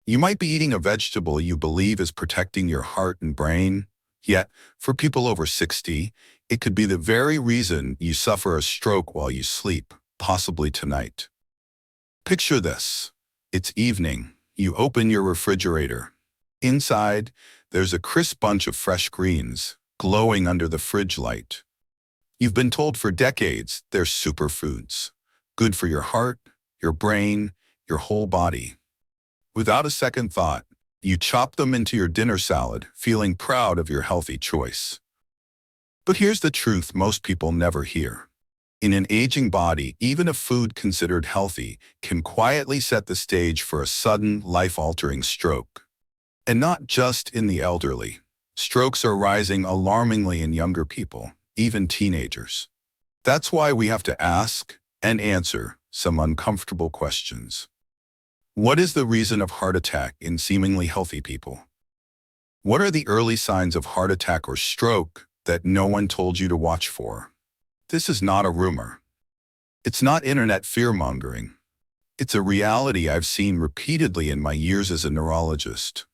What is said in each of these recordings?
You might be eating a vegetable you believe is protecting your heart and brain, yet, for people over 60, it could be the very reason you suffer a stroke while you sleep, possibly tonight. Picture this. It's evening. You open your refrigerator. Inside, there's a crisp bunch of fresh greens, glowing under the fridge light. You've been told for decades they're superfoods, good for your heart, your brain, your whole body. Without a second thought, you chop them into your dinner salad, feeling proud of your healthy choice. But here's the truth most people never hear. In an aging body, even a food considered healthy can quietly set the stage for a sudden, life-altering stroke. And not just in the elderly. Strokes are rising alarmingly in younger people, even teenagers. That's why we have to ask and answer some uncomfortable questions. What is the reason of heart attack in seemingly healthy people? What are the early signs of heart attack or stroke that no one told you to watch for? This is not a rumor. It's not internet fear-mongering. It's a reality I've seen repeatedly in my years as a neurologist.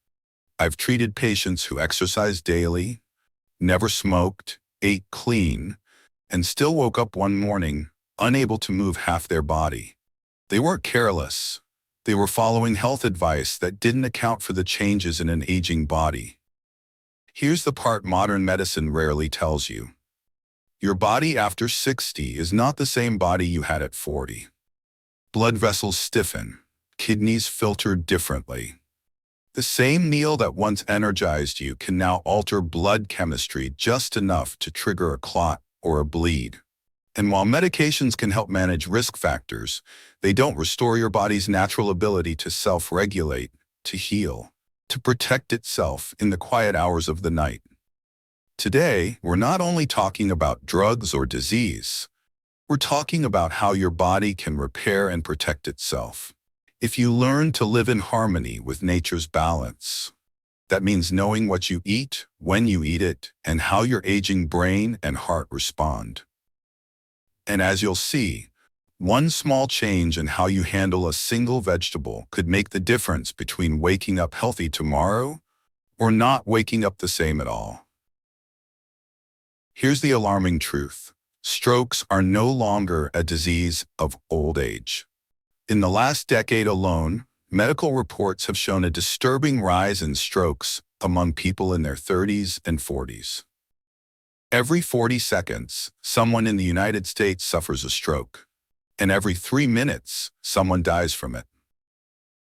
I've treated patients who exercised daily, never smoked, ate clean, and still woke up one morning unable to move half their body. They weren't careless. They were following health advice that didn't account for the changes in an aging body. Here's the part modern medicine rarely tells you. Your body after 60 is not the same body you had at 40. Blood vessels stiffen, kidneys filter differently. The same meal that once energized you can now alter blood chemistry just enough to trigger a clot or a bleed. And while medications can help manage risk factors, they don't restore your body's natural ability to self-regulate, to heal, to protect itself in the quiet hours of the night. Today, we're not only talking about drugs or disease. We're talking about how your body can repair and protect itself. If you learn to live in harmony with nature's balance, that means knowing what you eat, when you eat it, and how your aging brain and heart respond. And as you'll see, one small change in how you handle a single vegetable could make the difference between waking up healthy tomorrow or not waking up the same at all. Here's the alarming truth. Strokes are no longer a disease of old age. In the last decade alone, medical reports have shown a disturbing rise in strokes among people in their 30s and 40s. Every 40 seconds, someone in the United States suffers a stroke, and every 3 minutes, someone dies from it.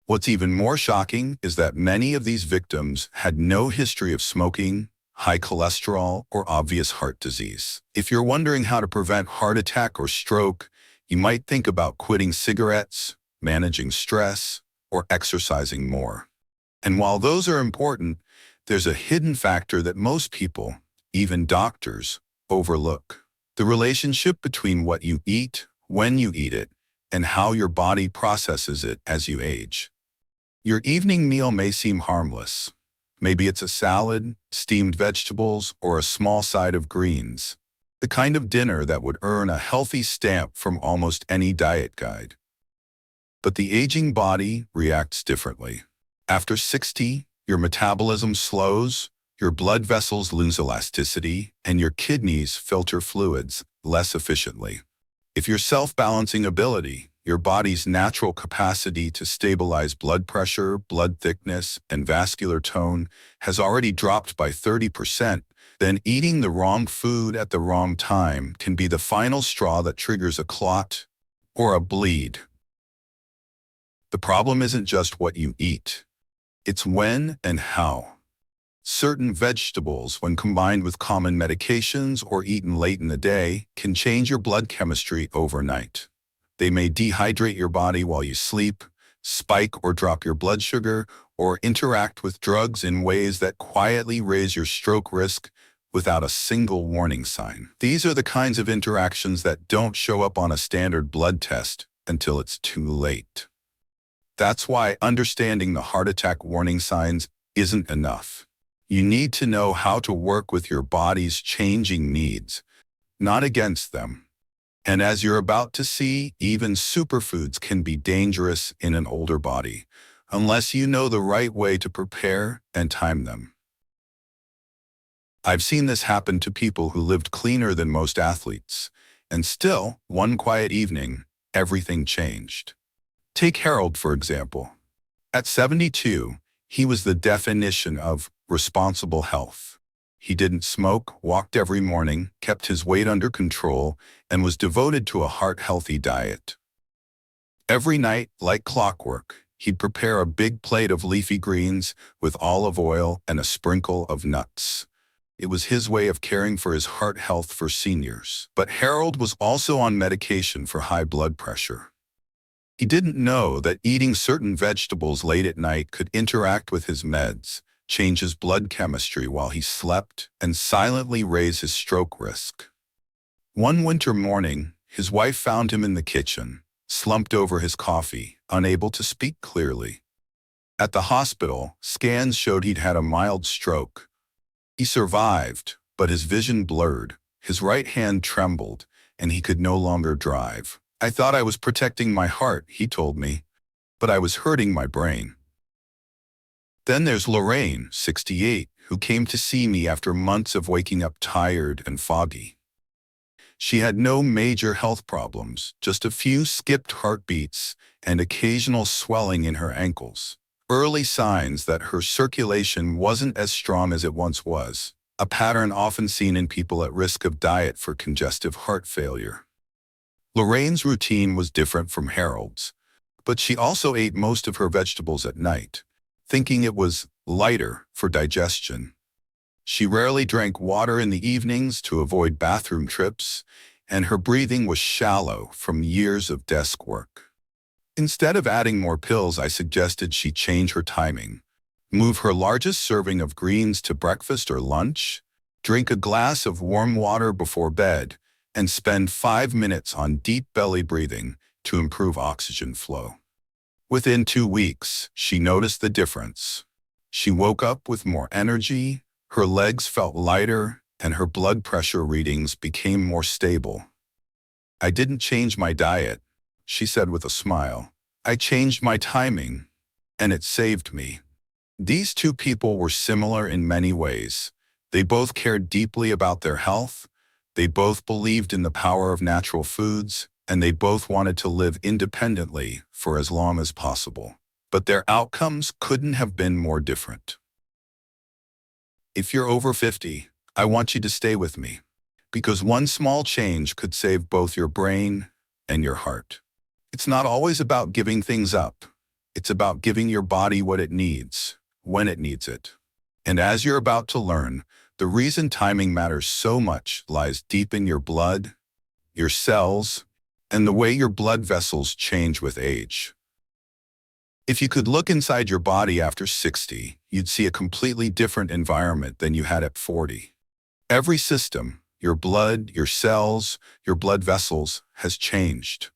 What's even more shocking is that many of these victims had no history of smoking, high cholesterol, or obvious heart disease. If you're wondering how to prevent heart attack or stroke, you might think about quitting cigarettes, managing stress, or exercising more. And while those are important, there's a hidden factor that most people, even doctors, overlook. The relationship between what you eat, when you eat it, and how your body processes it as you age. Your evening meal may seem harmless. Maybe it's a salad, steamed vegetables, or a small side of greens. The kind of dinner that would earn a healthy stamp from almost any diet guide. But the aging body reacts differently. After 60, your metabolism slows, your blood vessels lose elasticity, and your kidneys filter fluids less efficiently. If your self-balancing ability, your body's natural capacity to stabilize blood pressure, blood thickness, and vascular tone has already dropped by 30%, then eating the wrong food at the wrong time can be the final straw that triggers a clot or a bleed. The problem isn't just what you eat. It's when and how. Certain vegetables, when combined with common medications or eaten late in the day, can change your blood chemistry overnight. They may dehydrate your body while you sleep, spike or drop your blood sugar, or interact with drugs in ways that quietly raise your stroke risk without a single warning sign. These are the kinds of interactions that don't show up on a standard blood test until it's too late. That's why understanding the heart attack warning signs isn't enough. You need to know how to work with your body's changing needs, not against them. And as you're about to see, even superfoods can be dangerous in an older body, unless you know the right way to prepare and time them. I've seen this happen to people who lived cleaner than most athletes, and still, one quiet evening, everything changed. Take Harold, for example. At 72, he was the definition of responsible health. He didn't smoke, walked every morning, kept his weight under control, and was devoted to a heart-healthy diet. Every night, like clockwork, he'd prepare a big plate of leafy greens with olive oil and a sprinkle of nuts. It was his way of caring for his heart health for seniors. But Harold was also on medication for high blood pressure. He didn't know that eating certain vegetables late at night could interact with his meds, change his blood chemistry while he slept, and silently raise his stroke risk. One winter morning, his wife found him in the kitchen, slumped over his coffee, unable to speak clearly. At the hospital, scans showed he'd had a mild stroke. He survived, but his vision blurred, his right hand trembled, and he could no longer drive. I thought I was protecting my heart, he told me, but I was hurting my brain. Then there's Lorraine, 68, who came to see me after months of waking up tired and foggy. She had no major health problems, just a few skipped heartbeats and occasional swelling in her ankles. Early signs that her circulation wasn't as strong as it once was, a pattern often seen in people at risk of diet for congestive heart failure. Lorraine's routine was different from Harold's, but she also ate most of her vegetables at night, thinking it was lighter for digestion. She rarely drank water in the evenings to avoid bathroom trips, and her breathing was shallow from years of desk work. Instead of adding more pills, I suggested she change her timing, move her largest serving of greens to breakfast or lunch, drink a glass of warm water before bed, and spend 5 minutes on deep belly breathing to improve oxygen flow. Within 2 weeks, she noticed the difference. She woke up with more energy, her legs felt lighter, and her blood pressure readings became more stable. I didn't change my diet, she said with a smile. I changed my timing, and it saved me. These two people were similar in many ways. They both cared deeply about their health, they both believed in the power of natural foods, and they both wanted to live independently for as long as possible. But their outcomes couldn't have been more different. If you're over 50, I want you to stay with me, because one small change could save both your brain and your heart. It's not always about giving things up. It's about giving your body what it needs, when it needs it. And as you're about to learn, the reason timing matters so much lies deep in your blood, your cells, and the way your blood vessels change with age. If you could look inside your body after 60, you'd see a completely different environment than you had at 40. Every system, your blood, your cells, your blood vessels, has changed.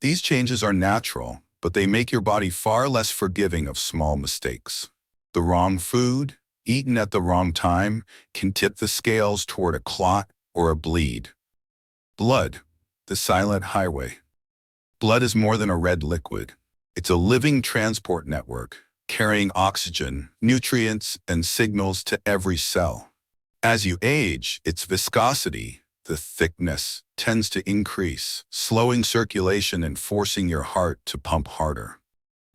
These changes are natural, but they make your body far less forgiving of small mistakes. The wrong food, eaten at the wrong time, can tip the scales toward a clot or a bleed. Blood, the silent highway. Blood is more than a red liquid. It's a living transport network, carrying oxygen, nutrients, and signals to every cell. As you age, its viscosity, the thickness, tends to increase, slowing circulation and forcing your heart to pump harder.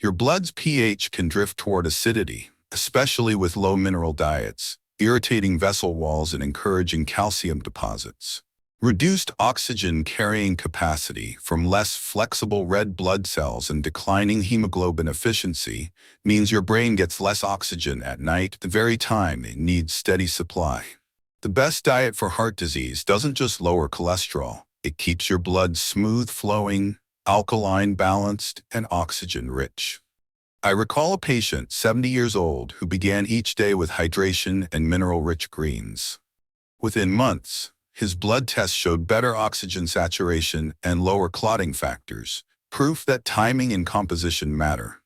Your blood's pH can drift toward acidity, especially with low mineral diets, irritating vessel walls and encouraging calcium deposits. Reduced oxygen carrying capacity from less flexible red blood cells and declining hemoglobin efficiency means your brain gets less oxygen at night, the very time it needs steady supply. The best diet for heart disease doesn't just lower cholesterol, it keeps your blood smooth flowing, alkaline balanced, and oxygen rich. I recall a patient, 70 years old, who began each day with hydration and mineral-rich greens. Within months, his blood tests showed better oxygen saturation and lower clotting factors, proof that timing and composition matter.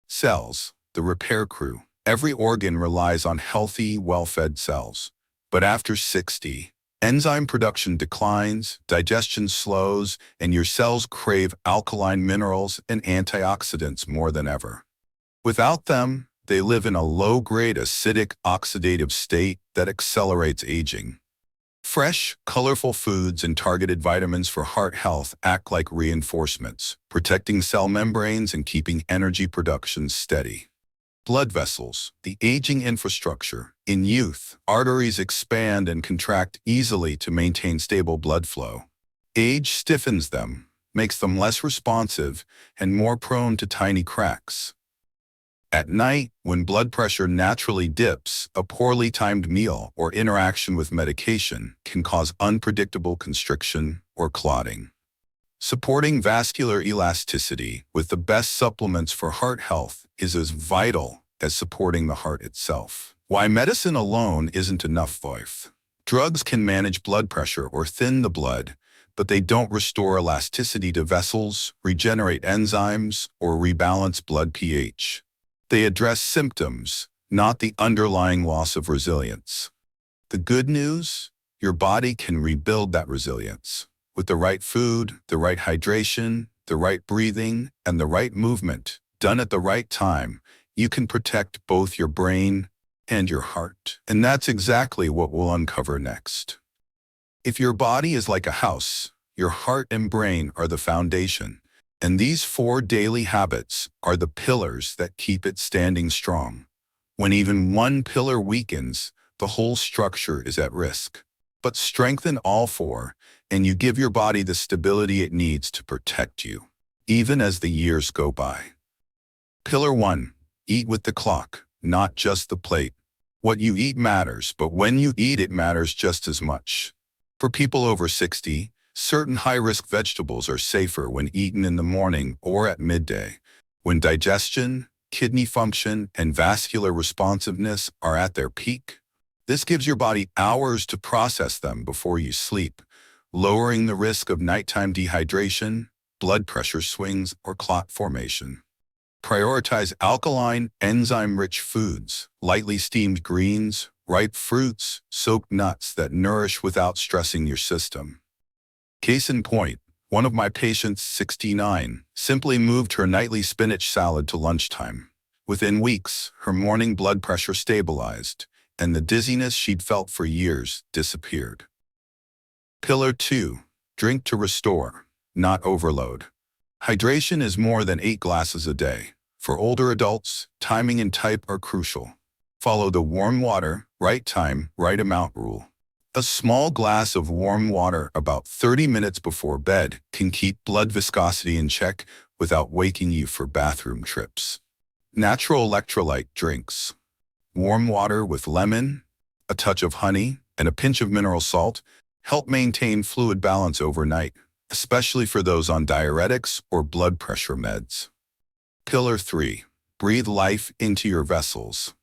Cells, the repair crew. Every organ relies on healthy, well-fed cells. But after 60, enzyme production declines, digestion slows, and your cells crave alkaline minerals and antioxidants more than ever. Without them, they live in a low-grade acidic oxidative state that accelerates aging. Fresh, colorful foods and targeted vitamins for heart health act like reinforcements, protecting cell membranes and keeping energy production steady. Blood vessels, the aging infrastructure. In youth, arteries expand and contract easily to maintain stable blood flow. Age stiffens them, makes them less responsive and more prone to tiny cracks. At night, when blood pressure naturally dips, a poorly timed meal or interaction with medication can cause unpredictable constriction or clotting. Supporting vascular elasticity with the best supplements for heart health is as vital as supporting the heart itself. Why medicine alone isn't enough, wife. Drugs can manage blood pressure or thin the blood, but they don't restore elasticity to vessels, regenerate enzymes, or rebalance blood pH. They address symptoms, not the underlying loss of resilience. The good news? Your body can rebuild that resilience. With the right food, the right hydration, the right breathing, and the right movement, done at the right time, you can protect both your brain and your heart. And that's exactly what we'll uncover next. If your body is like a house, your heart and brain are the foundation. And these 4 daily habits are the pillars that keep it standing strong. When even one pillar weakens, the whole structure is at risk. But strengthen all 4, and you give your body the stability it needs to protect you, even as the years go by. Pillar 1. Eat with the clock, not just the plate. What you eat matters, but when you eat it matters just as much. For people over 60, certain high-risk vegetables are safer when eaten in the morning or at midday, when digestion, kidney function, and vascular responsiveness are at their peak. This gives your body hours to process them before you sleep, lowering the risk of nighttime dehydration, blood pressure swings, or clot formation. Prioritize alkaline, enzyme-rich foods, lightly steamed greens, ripe fruits, soaked nuts that nourish without stressing your system. Case in point, one of my patients, 69, simply moved her nightly spinach salad to lunchtime. Within weeks, her morning blood pressure stabilized, and the dizziness she'd felt for years disappeared. Pillar 2. Drink to restore, not overload. Hydration is more than 8 glasses a day. For older adults, timing and type are crucial. Follow the warm water, right time, right amount rule. A small glass of warm water about 30 minutes before bed can keep blood viscosity in check without waking you for bathroom trips. Natural electrolyte drinks. Warm water with lemon, a touch of honey, and a pinch of mineral salt help maintain fluid balance overnight, especially for those on diuretics or blood pressure meds. Pillar 3. Breathe life into your vessels.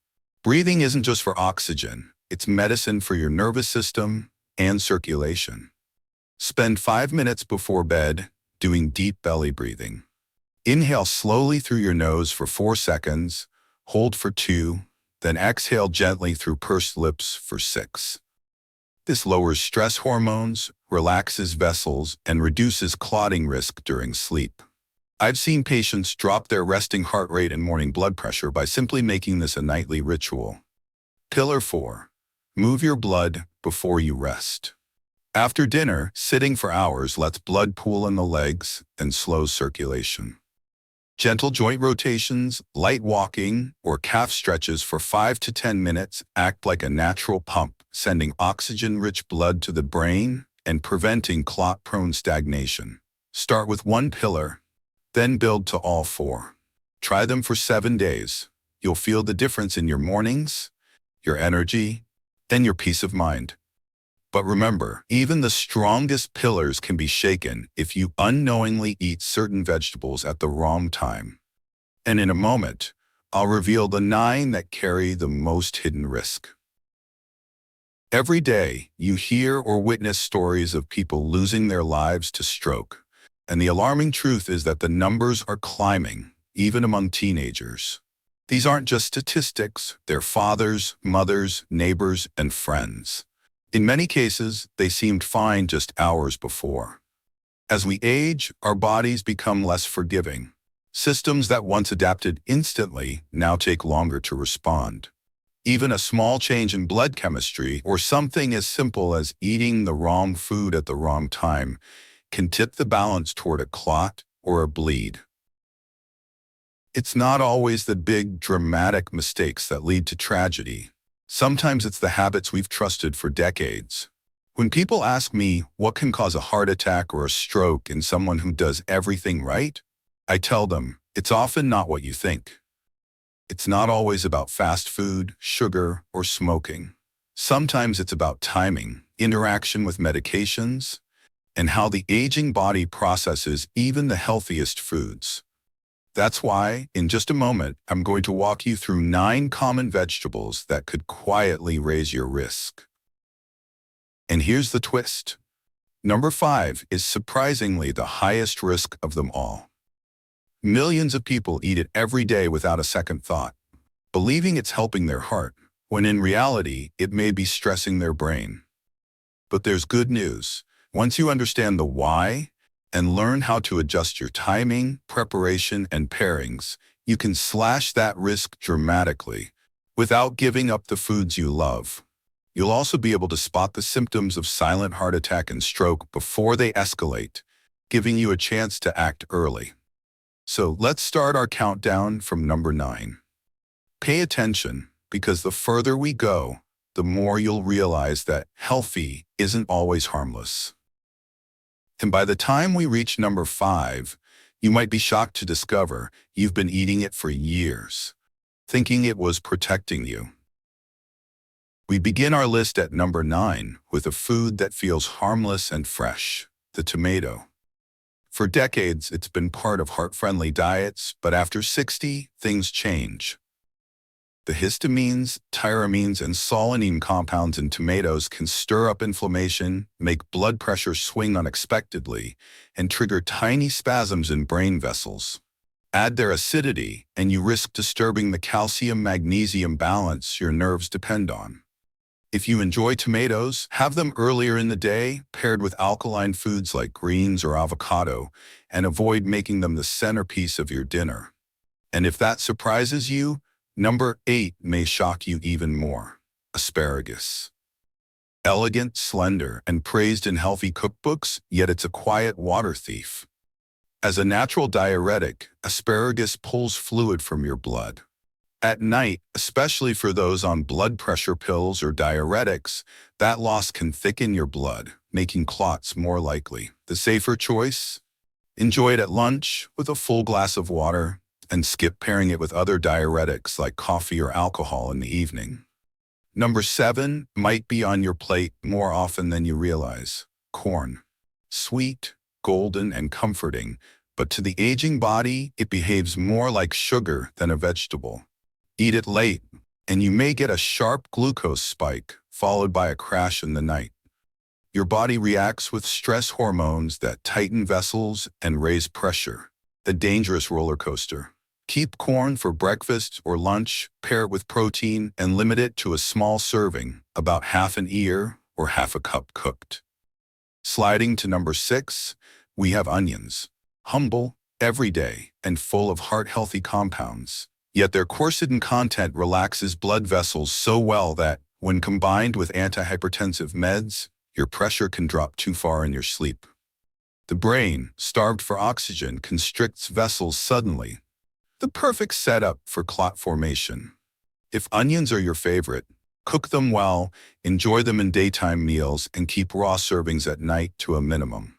Breathing isn't just for oxygen. It's medicine for your nervous system and circulation. Spend 5 minutes before bed doing deep belly breathing. Inhale slowly through your nose for 4 seconds, hold for 2, then exhale gently through pursed lips for 6. This lowers stress hormones, relaxes vessels, and reduces clotting risk during sleep. I've seen patients drop their resting heart rate and morning blood pressure by simply making this a nightly ritual. Pillar 4. Move your blood before you rest. After dinner, sitting for hours lets blood pool in the legs and slows circulation. Gentle joint rotations, light walking, or calf stretches for 5 to 10 minutes act like a natural pump, sending oxygen-rich blood to the brain and preventing clot-prone stagnation. Start with 1 pillar, then build to all 4. Try them for 7 days. You'll feel the difference in your mornings, your energy, and your peace of mind. But remember, even the strongest pillars can be shaken if you unknowingly eat certain vegetables at the wrong time. And in a moment, I'll reveal the 9 that carry the most hidden risk. Every day, you hear or witness stories of people losing their lives to stroke. And the alarming truth is that the numbers are climbing, even among teenagers. These aren't just statistics, they're fathers, mothers, neighbors, and friends. In many cases, they seemed fine just hours before. As we age, our bodies become less forgiving. Systems that once adapted instantly now take longer to respond. Even a small change in blood chemistry or something as simple as eating the wrong food at the wrong time can tip the balance toward a clot or a bleed. It's not always the big, dramatic mistakes that lead to tragedy. Sometimes it's the habits we've trusted for decades. When people ask me what can cause a heart attack or a stroke in someone who does everything right, I tell them it's often not what you think. It's not always about fast food, sugar, or smoking. Sometimes it's about timing, interaction with medications, and how the aging body processes even the healthiest foods. That's why, in just a moment, I'm going to walk you through 9 common vegetables that could quietly raise your risk. And here's the twist. Number 5 is surprisingly the highest risk of them all. Millions of people eat it every day without a second thought, believing it's helping their heart, when in reality, it may be stressing their brain. But there's good news. Once you understand the why and learn how to adjust your timing, preparation, and pairings, you can slash that risk dramatically without giving up the foods you love. You'll also be able to spot the symptoms of silent heart attack and stroke before they escalate, giving you a chance to act early. So let's start our countdown from number 9. Pay attention, because the further we go, the more you'll realize that healthy isn't always harmless. And by the time we reach number 5, you might be shocked to discover you've been eating it for years, thinking it was protecting you. We begin our list at number 9 with a food that feels harmless and fresh, the tomato. For decades, it's been part of heart-friendly diets, but after 60, things change. The histamines, tyramines, and solanine compounds in tomatoes can stir up inflammation, make blood pressure swing unexpectedly, and trigger tiny spasms in brain vessels. Add their acidity, and you risk disturbing the calcium-magnesium balance your nerves depend on. If you enjoy tomatoes, have them earlier in the day, paired with alkaline foods like greens or avocado, and avoid making them the centerpiece of your dinner. And if that surprises you, number 8 may shock you even more. Asparagus. Elegant, slender, and praised in healthy cookbooks, yet it's a quiet water thief. As a natural diuretic, asparagus pulls fluid from your blood. At night, especially for those on blood pressure pills or diuretics, that loss can thicken your blood, making clots more likely. The safer choice? Enjoy it at lunch with a full glass of water, and skip pairing it with other diuretics like coffee or alcohol in the evening. Number 7 might be on your plate more often than you realize. Corn. Sweet, golden, and comforting, but to the aging body, it behaves more like sugar than a vegetable. Eat it late, and you may get a sharp glucose spike, followed by a crash in the night. Your body reacts with stress hormones that tighten vessels and raise pressure, a dangerous roller coaster. Keep corn for breakfast or lunch, pair it with protein, and limit it to a small serving, about half an ear or half a cup cooked. Sliding to number 6, we have onions. Humble, everyday, and full of heart-healthy compounds. Yet their quercetin content relaxes blood vessels so well that, when combined with antihypertensive meds, your pressure can drop too far in your sleep. The brain, starved for oxygen, constricts vessels suddenly. The perfect setup for clot formation. If onions are your favorite, cook them well, enjoy them in daytime meals, and keep raw servings at night to a minimum.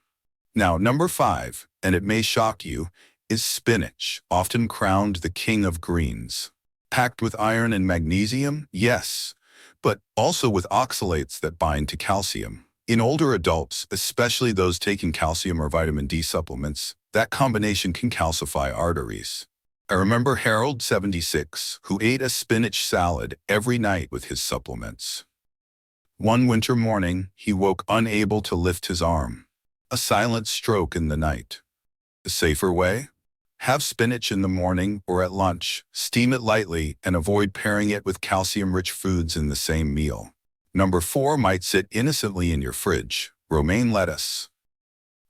Now, number 5, and it may shock you, is spinach, often crowned the king of greens. Packed with iron and magnesium, yes, but also with oxalates that bind to calcium. In older adults, especially those taking calcium or vitamin D supplements, that combination can calcify arteries. I remember Harold, 76, who ate a spinach salad every night with his supplements. One winter morning, he woke unable to lift his arm. A silent stroke in the night. The safer way? Have spinach in the morning or at lunch, steam it lightly, and avoid pairing it with calcium-rich foods in the same meal. Number 4 might sit innocently in your fridge. Romaine lettuce.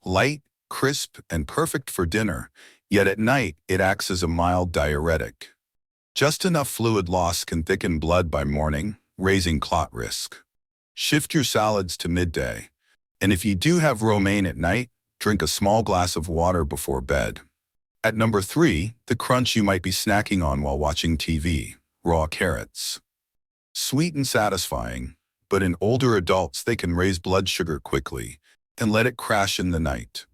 Light, crisp, and perfect for dinner, Yet at night, it acts as a mild diuretic. Just enough fluid loss can thicken blood by morning, raising clot risk. Shift your salads to midday. And if you do have romaine at night, drink a small glass of water before bed. At number 3, the crunch you might be snacking on while watching TV, raw carrots. Sweet and satisfying, but in older adults they can raise blood sugar quickly and let it crash in the night.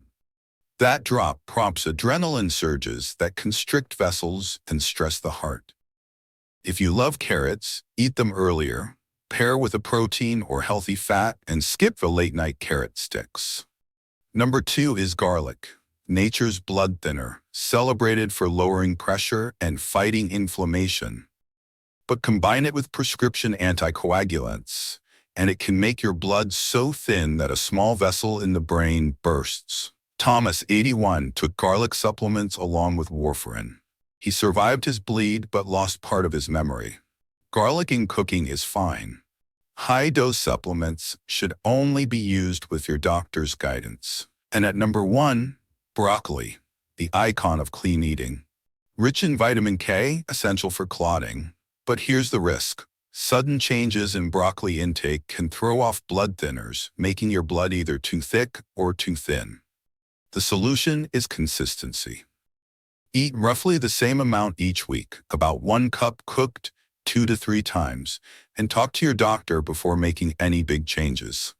That drop prompts adrenaline surges that constrict vessels and stress the heart. If you love carrots, eat them earlier, pair with a protein or healthy fat, and skip the late-night carrot sticks. Number 2 is garlic, nature's blood thinner, celebrated for lowering pressure and fighting inflammation. But combine it with prescription anticoagulants, and it can make your blood so thin that a small vessel in the brain bursts. Thomas, 81, took garlic supplements along with warfarin. He survived his bleed but lost part of his memory. Garlic in cooking is fine. High-dose supplements should only be used with your doctor's guidance. And at number 1, broccoli, the icon of clean eating. Rich in vitamin K, essential for clotting. But here's the risk. Sudden changes in broccoli intake can throw off blood thinners, making your blood either too thick or too thin. The solution is consistency. Eat roughly the same amount each week, about 1 cup cooked 2 to 3 times, and talk to your doctor before making any big changes.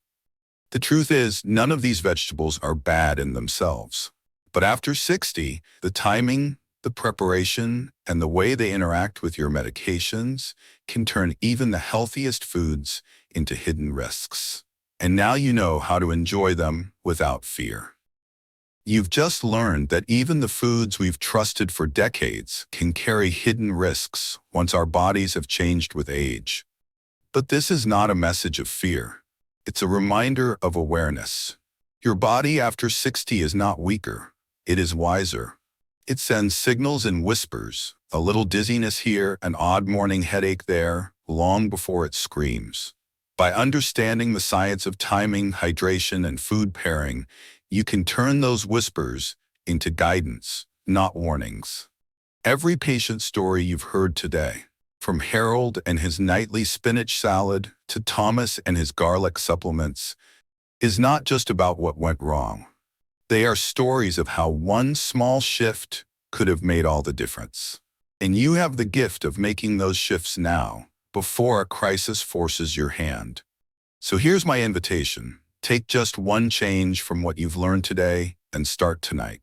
The truth is, none of these vegetables are bad in themselves. But after 60, the timing, the preparation, and the way they interact with your medications can turn even the healthiest foods into hidden risks. And now you know how to enjoy them without fear. You've just learned that even the foods we've trusted for decades can carry hidden risks once our bodies have changed with age. But this is not a message of fear. It's a reminder of awareness. Your body after 60 is not weaker. It is wiser. It sends signals in whispers, a little dizziness here, an odd morning headache there, long before it screams. By understanding the science of timing, hydration, and food pairing, you can turn those whispers into guidance, not warnings. Every patient story you've heard today, from Harold and his nightly spinach salad to Thomas and his garlic supplements, is not just about what went wrong. They are stories of how one small shift could have made all the difference. And you have the gift of making those shifts now, before a crisis forces your hand. So here's my invitation. Take just one change from what you've learned today and start tonight.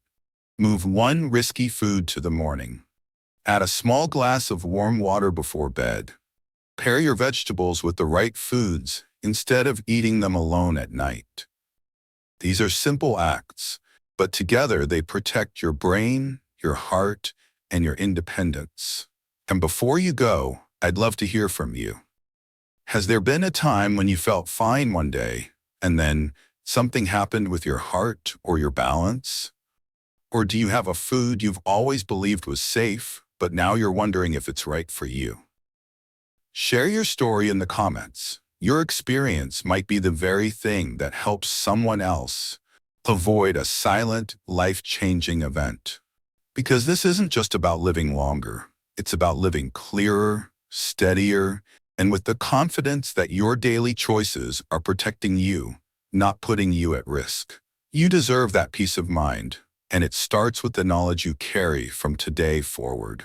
Move one risky food to the morning. Add a small glass of warm water before bed. Pair your vegetables with the right foods instead of eating them alone at night. These are simple acts, but together they protect your brain, your heart, and your independence. And before you go, I'd love to hear from you. Has there been a time when you felt fine one day, and then something happened with your heart or your balance? Or do you have a food you've always believed was safe, but now you're wondering if it's right for you? Share your story in the comments. Your experience might be the very thing that helps someone else avoid a silent, life-changing event. Because this isn't just about living longer. It's about living clearer, steadier, and with the confidence that your daily choices are protecting you, not putting you at risk. You deserve that peace of mind, and it starts with the knowledge you carry from today forward.